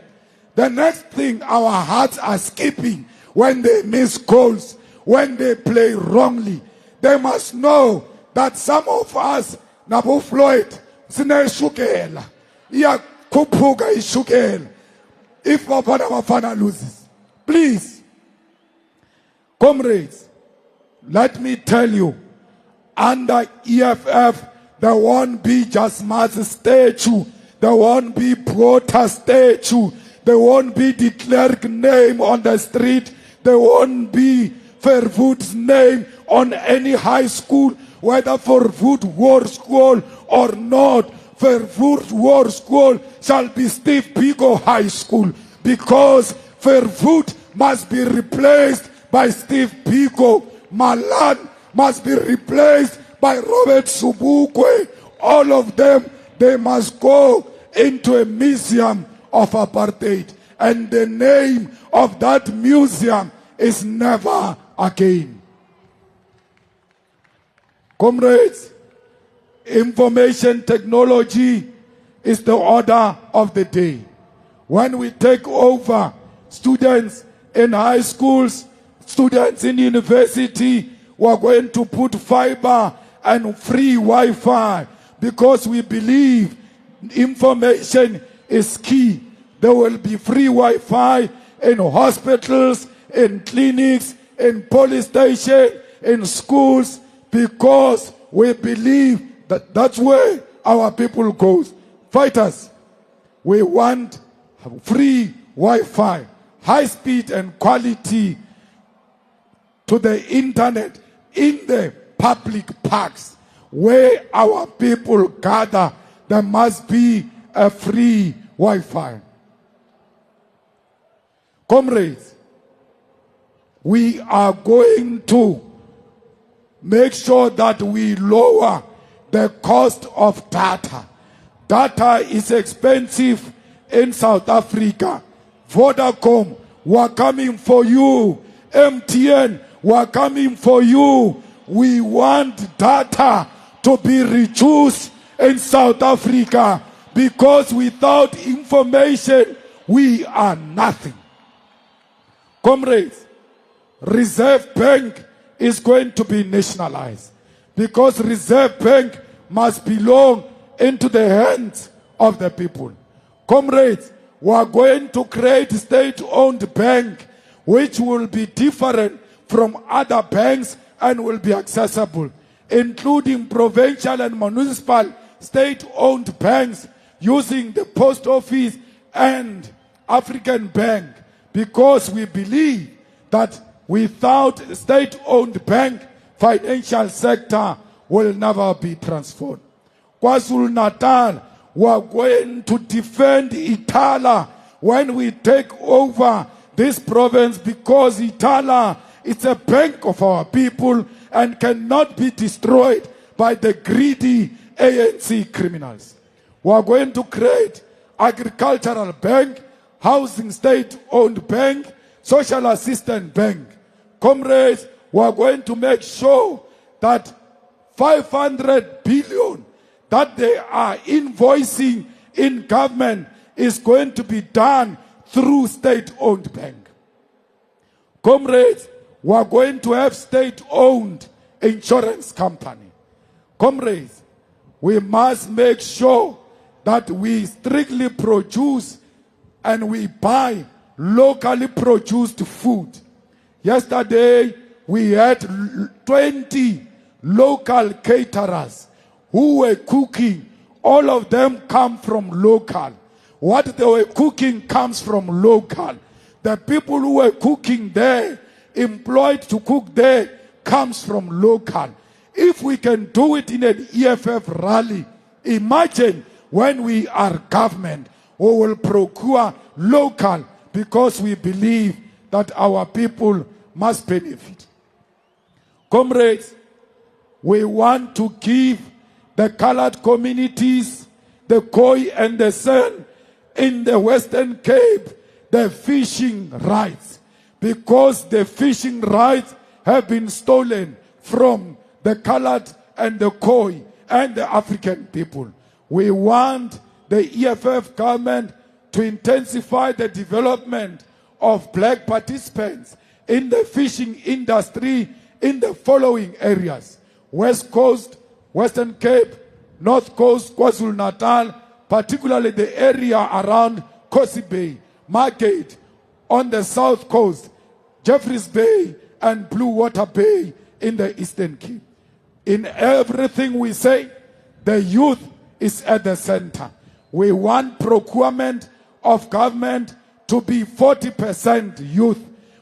[SPEAKER 1] The next thing, our hearts are skipping when they miss goals, when they play wrongly. They must know that some of us, Nabu Floyd, Sine Shukela, Iya Kupuga Ishukela, if Bafana Bafana loses. Please, comrades, let me tell you, under EFF, there won't be just mass statue, there won't be protest statue, there won't be de Klerk name on the street, there won't be Verwoerd's name on any high school, whether Verwoerd War School or not. Verwoerd War School shall be Steve Biko High School, because Verwoerd must be replaced by Steve Biko. Malan must be replaced by Robert Subukwe. All of them, they must go into a museum of apartheid. And the name of that museum is Never Again. Comrades, information technology is the order of the day. When we take over, students in high schools, students in university, we are going to put fiber and free Wi-Fi, because we believe information is key. There will be free Wi-Fi in hospitals, in clinics, in police stations, in schools, because we believe that that's where our people goes. Fighters, we want free Wi-Fi, high speed and quality to the internet in the public parks where our people gather. There must be a free Wi-Fi. Comrades, we are going to make sure that we lower the cost of data. Data is expensive in South Africa. Vodacom, we're coming for you. MTN, we're coming for you. We want data to be reduced in South Africa, because without information, we are nothing. Comrades, Reserve Bank is going to be nationalized, because Reserve Bank must belong into the hands of the people. Comrades, we are going to create a state-owned bank which will be different from other banks and will be accessible, including provincial and municipal state-owned banks using the post office and African Bank, because we believe that without a state-owned bank, financial sector will never be transformed. KwaZulu-Natal, we are going to defend Itala when we take over this province, because Itala is a bank of our people and cannot be destroyed by the greedy ANC criminals. We are going to create agricultural bank, housing state-owned bank, social assistance bank. Comrades, we are going to make sure that 500 billion that they are invoicing in government is going to be done through state-owned bank. Comrades, we are going to have state-owned insurance company. Comrades, we must make sure that we strictly produce and we buy locally produced food. Yesterday, we had 20 local caterers who were cooking. All of them come from local. What they were cooking comes from local. The people who were cooking there, employed to cook there, comes from local. If we can do it in an EFF rally, imagine when we are government, we will procure local, because we believe that our people must benefit. Comrades, we want to give the colored communities, the Khoi and the San in the Western Cape, the fishing rights, because the fishing rights have been stolen from the colored and the Khoi and the African people. We want the EFF government to intensify the development of black participants in the fishing industry in the following areas: West Coast, Western Cape, North Coast, KwaZulu-Natal, particularly the area around Kosi Bay, Margate, on the South Coast, Jeffreys Bay, and Blue Water Bay in the Eastern Cape. In everything we say, the youth is at the center. We want procurement of government to be 40% youth.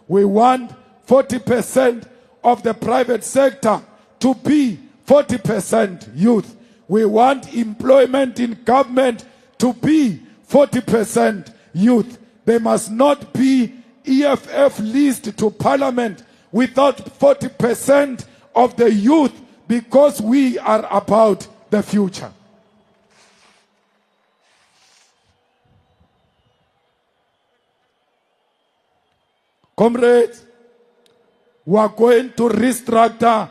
[SPEAKER 1] We want 40% of the private sector to be 40% youth. We want employment in government to be 40% youth. There must not be EFF list to parliament without 40% of the youth, because we are about the future. Comrades, we are going to restructure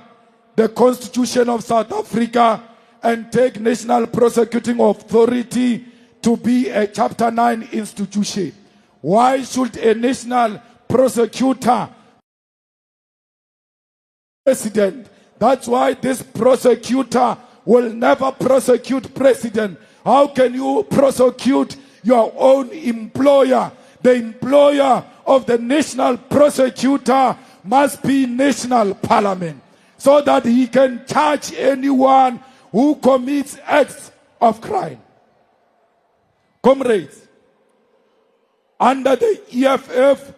[SPEAKER 1] the Constitution of South Africa and take National Prosecuting Authority to be a Chapter 9 institution. Why should a national prosecutor president? That's why this prosecutor will never prosecute president. How can you prosecute your own employer? The employer of the national prosecutor must be national parliament, so that he can charge anyone who commits acts of crime. Comrades, under the EFF,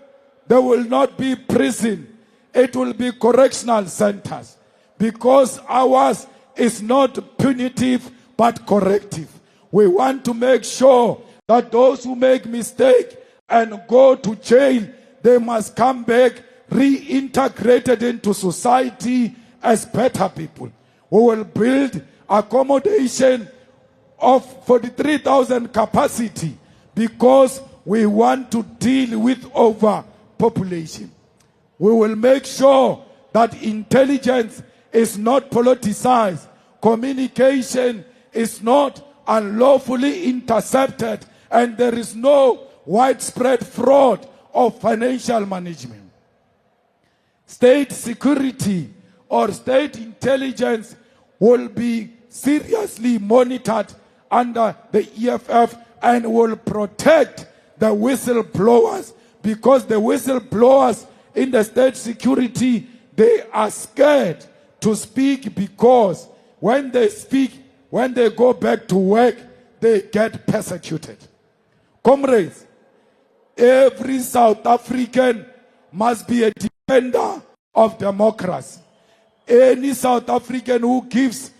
[SPEAKER 1] there will not be prison. It will be correctional centers, because ours is not punitive but corrective. We want to make sure that those who make mistake and go to jail, they must come back reintegrated into society as better people. We will build accommodation of 43,000 capacity, because we want to deal with overpopulation. We will make sure that intelligence is not politicized, communication is not unlawfully intercepted, and there is no widespread fraud of financial management. State security or state intelligence will be seriously monitored under the EFF and will protect the whistleblowers, because the whistleblowers in the state security, they are scared to speak, because when they speak, when they go back to work, they get persecuted. Comrades, every South African must be a defender of democracy. Any South African who gives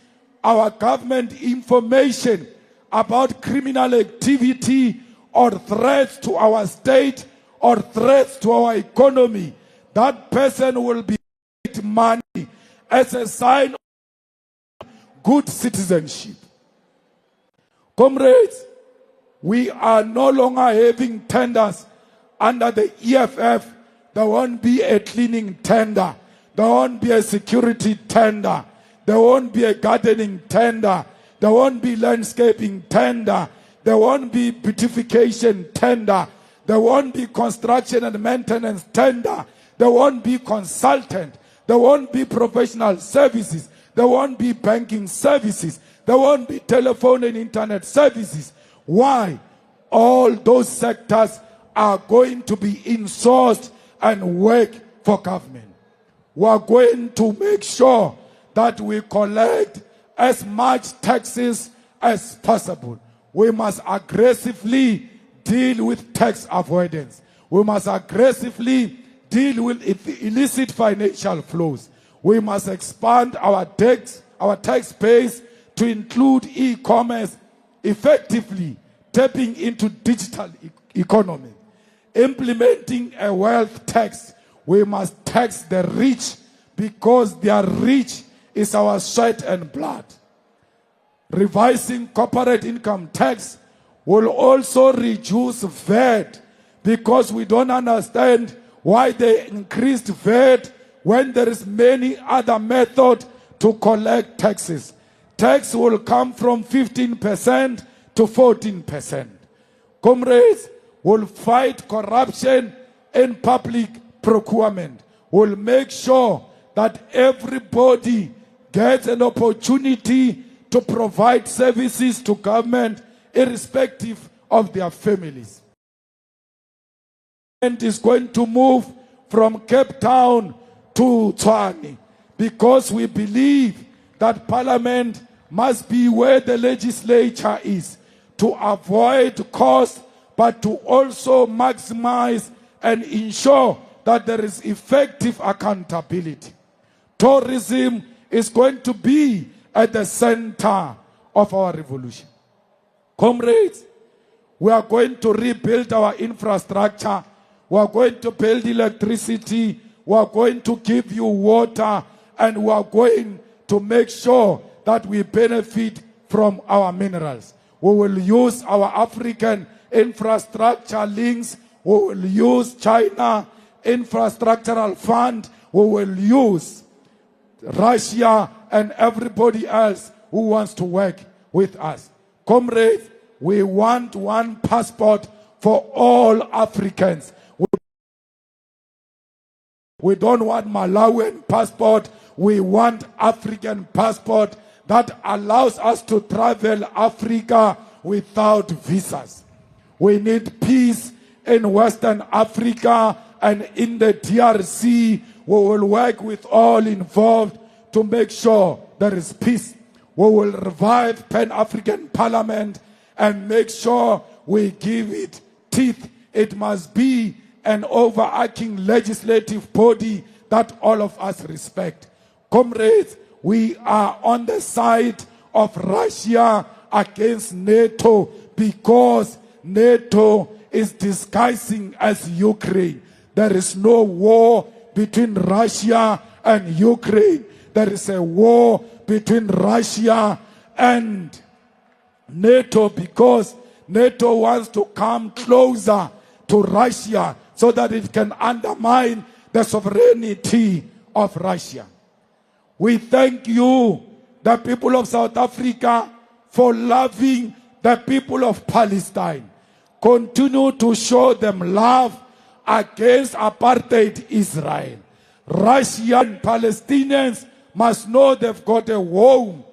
[SPEAKER 1] our government information about criminal activity or threats to our state or threats to our economy, that person will be paid money as a sign of good citizenship. Comrades, we are no longer having tenders under the EFF. There won't be a cleaning tender. There won't be a security tender. There won't be a gardening tender. There won't be landscaping tender. There won't be beautification tender. There won't be construction and maintenance tender. There won't be consultant. There won't be professional services. There won't be banking services. There won't be telephone and internet services. Why? All those sectors are going to be insourced and work for government. We are going to make sure that we collect as much taxes as possible. We must aggressively deal with tax avoidance. We must aggressively deal with illicit financial flows. We must expand our tax base to include e-commerce, effectively tapping into digital economy. Implementing a wealth tax. We must tax the rich, because their rich is our sweat and blood. Revising corporate income tax will also reduce VAT, because we don't understand why they increased VAT when there is many other methods to collect taxes. Tax will come from 15% to 14%. Comrades, will fight corruption in public procurement. Will make sure that everybody gets an opportunity to provide services to government, irrespective of their families. And is going to move from Cape Town to Tshwane, because we believe that Parliament must be where the legislature is, to avoid cost, but to also maximize and ensure that there is effective accountability. Tourism is going to be at the center of our revolution. Comrades, we are going to rebuild our infrastructure. We are going to build electricity. We are going to give you water. And we are going to make sure that we benefit from our minerals. We will use our African infrastructure links. We will use China infrastructural fund. We will use Russia and everybody else who wants to work with us. Comrades, we want one passport for all Africans. We don't want Malawian passport. We want African passport that allows us to travel Africa without visas. We need peace in Western Africa and in the DRC. We will work with all involved to make sure there is peace. We will revive Pan-African Parliament and make sure we give it teeth. It must be an overarching legislative body that all of us respect. Comrades, we are on the side of Russia against NATO because NATO is disguising as Ukraine. There is no war between Russia and Ukraine. There is a war between Russia and NATO because NATO wants to come closer to Russia so that it can undermine the sovereignty of Russia. We thank you, the people of South Africa, for loving the people of Palestine. Continue to show them love against apartheid Israel. Russian Palestinians must know they've got a home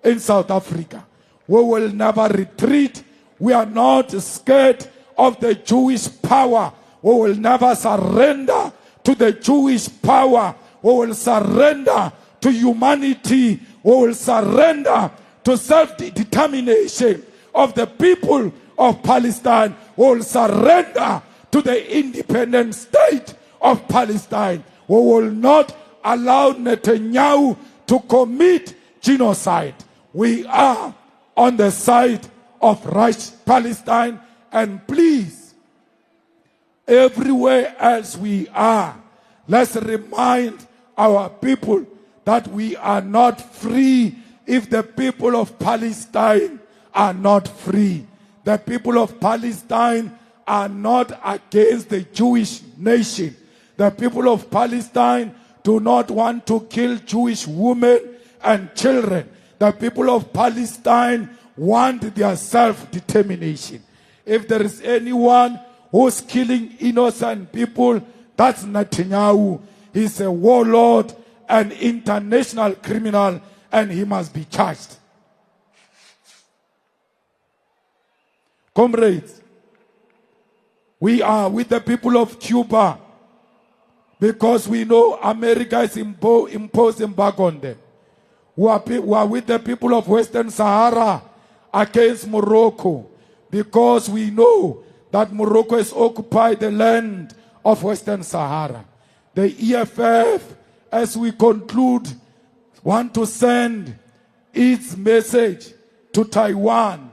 [SPEAKER 1] in South Africa. We will never retreat. We are not scared of the Jewish power. We will never surrender to the Jewish power. We will surrender to humanity. We will surrender to self-determination of the people of Palestine. We will surrender to the independent state of Palestine. We will not allow Netanyahu to commit genocide. We are on the side of Palestine, and please, everywhere else we are, let's remind our people that we are not free if the people of Palestine are not free. The people of Palestine are not against the Jewish nation. The people of Palestine do not want to kill Jewish women and children. The people of Palestine want their self-determination. If there is anyone who's killing innocent people, that's Netanyahu. He's a warlord, an international criminal, and he must be charged. Comrades, we are with the people of Cuba because we know America is imposing embargo on them. We are with the people of Western Sahara against Morocco because we know that Morocco has occupied the land of Western Sahara. The EFF, as we conclude, want to send its message to Taiwan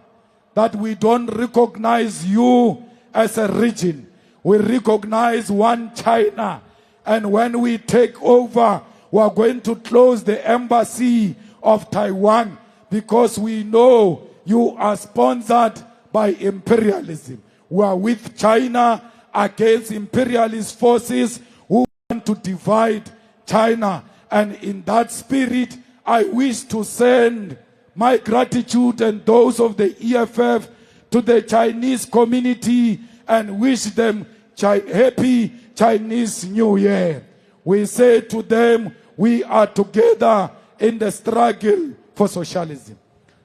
[SPEAKER 1] that we don't recognize you as a region. We recognize one China. And when we take over, we are going to close the embassy of Taiwan because we know you are sponsored by imperialism. We are with China against imperialist forces who want to divide China. And in that spirit, I wish to send my gratitude and those of the EFF to the Chinese community and wish them happy Chinese New Year. We say to them, we are together in the struggle for socialism.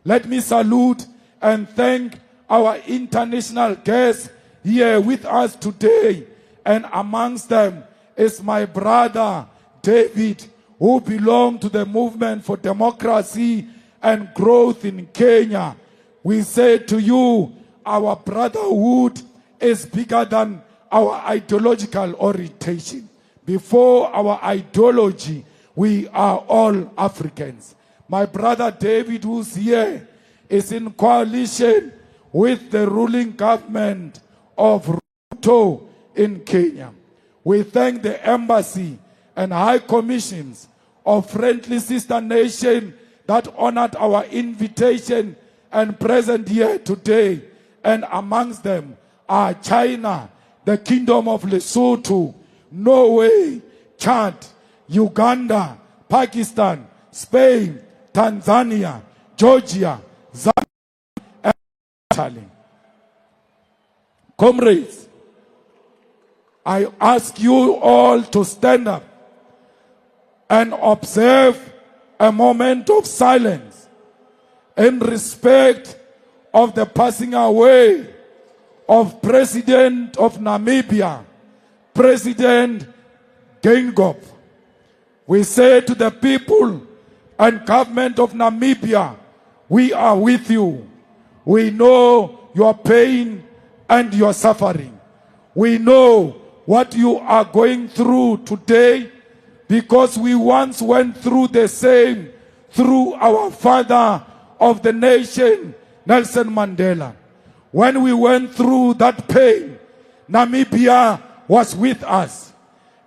[SPEAKER 1] Let me salute and thank our international guests here with us today. And amongst them is my brother, David, who belongs to the Movement for Democracy and Growth in Kenya. We say to you, our brotherhood is bigger than our ideological orientation. Before our ideology, we are all Africans. My brother David, who's here, is in coalition with the ruling government of Ruto in Kenya. We thank the embassy and high commissions of friendly sister nation that honored our invitation and present here today. And amongst them are China, the Kingdom of Lesotho, Norway, Chad, Uganda, Pakistan, Spain, Tanzania, Georgia, Zambia, and Italy. Comrades, I ask you all to stand up and observe a moment of silence in respect of the passing away of President of Namibia, President Geingob. We say to the people and government of Namibia, we are with you. We know your pain and your suffering. We know what you are going through today, because we once went through the same through our father of the nation, Nelson Mandela. When we went through that pain, Namibia was with us.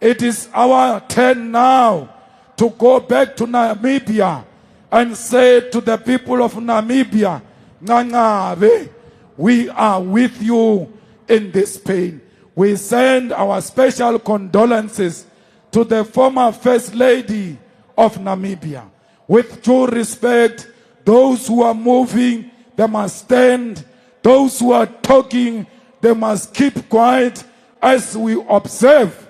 [SPEAKER 1] It is our turn now to go back to Namibia and say to the people of Namibia, Ngangabe, we are with you in this pain. We send our special condolences to the former First Lady of Namibia. With due respect, those who are moving, they must stand. Those who are talking, they must keep quiet as we observe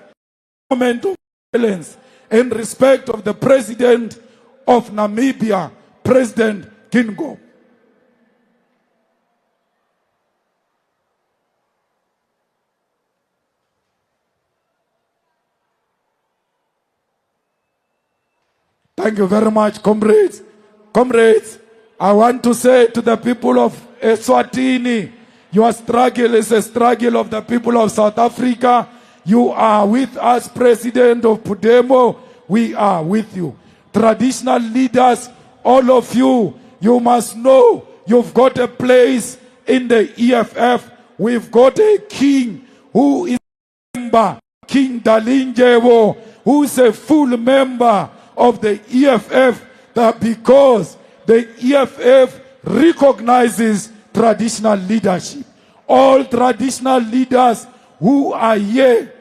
[SPEAKER 1] a moment of silence in respect of the President of Namibia, President Geingob. Thank you very much, comrades. Comrades, I want to say to the people of Eswatini, your struggle is a struggle of the people of South Africa. You are with us, President of Pudemo. We are with you. Traditional leaders, all of you, you must know you've got a place in the EFF. We've got a king who is a member, King Dalinjewo, who is a full member of the EFF, that because the EFF recognizes traditional leadership. All traditional leaders who are here,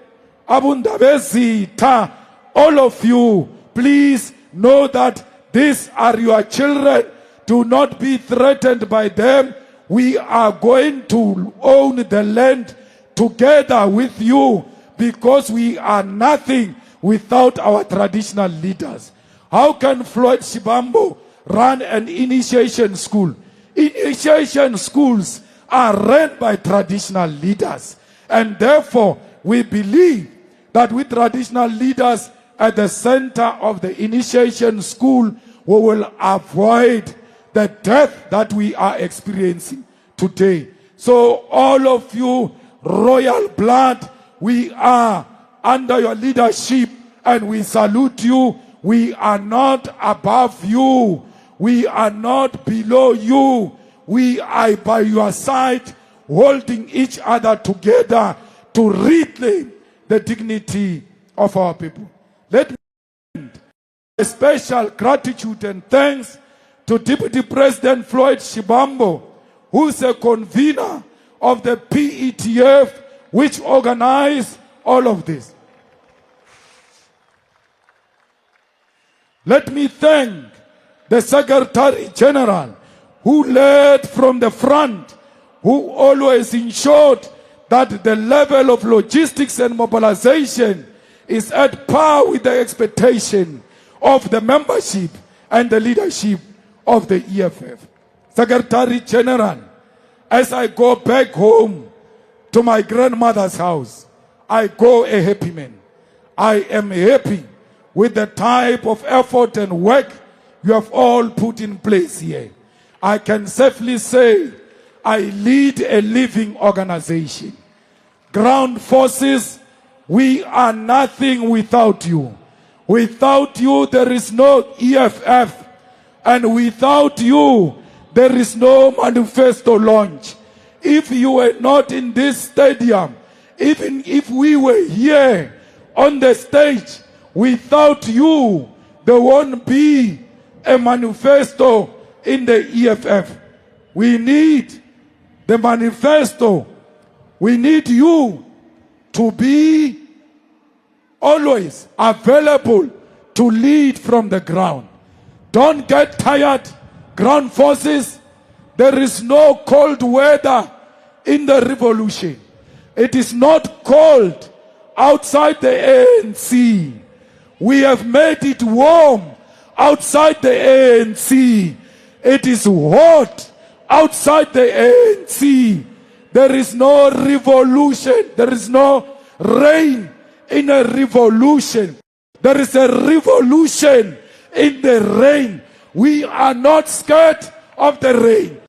[SPEAKER 1] Abundabezita, all of you, please know that these are your children. Do not be threatened by them. We are going to own the land together with you, because we are nothing without our traditional leaders. How can Floyd Shibambo run an initiation school? Initiation schools are run by traditional leaders. And therefore, we believe that with traditional leaders at the center of the initiation school, we will avoid the death that we are experiencing today. So all of you, royal blood, we are under your leadership and we salute you. We are not above you. We are not below you. We are by your side, holding each other together to reclaim the dignity of our people. Let me end a special gratitude and thanks to Deputy President Floyd Shibambo, who is a convener of the PETF, which organized all of this. Let me thank the Secretary General, who led from the front, who always ensured that the level of logistics and mobilization is at par with the expectation of the membership and the leadership of the EFF. Secretary General, as I go back home to my grandmother's house, I go a happy man. I am happy with the type of effort and work you have all put in place here. I can safely say I lead a living organization. Ground forces, we are nothing without you. Without you, there is no EFF. And without you, there is no manifesto launch. If you were not in this stadium, even if we were here on the stage, without you, there won't be a manifesto in the EFF. We need the manifesto. We need you to be always available to lead from the ground. Don't get tired, ground forces. There is no cold weather in the revolution. It is not cold outside the ANC. We have made it warm outside the ANC. It is hot outside the ANC. There is no revolution. There is no rain in a revolution. There is a revolution in the rain. We are not scared of the rain.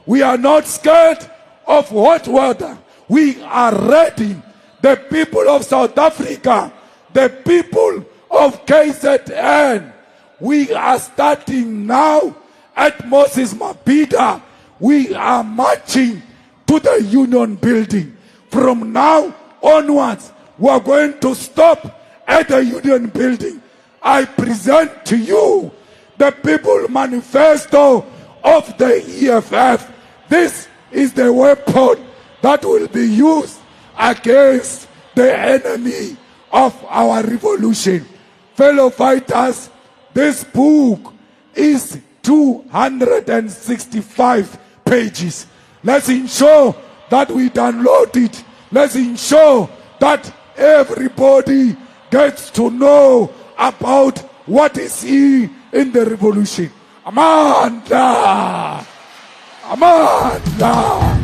[SPEAKER 1] We are not scared of hot weather. We are ready. The people of South Africa, the people of KZN, we are starting now at Moses Mabhida. We are marching to the Union Building. From now onwards, we are going to stop at the Union Building. I present to you the People Manifesto of the EFF. This is the weapon that will be used against the enemy of our revolution. Fellow fighters, this book is 265 pages. Let's ensure that we download it. Let's ensure that everybody gets to know about what is in the revolution. Amanda! Amanda!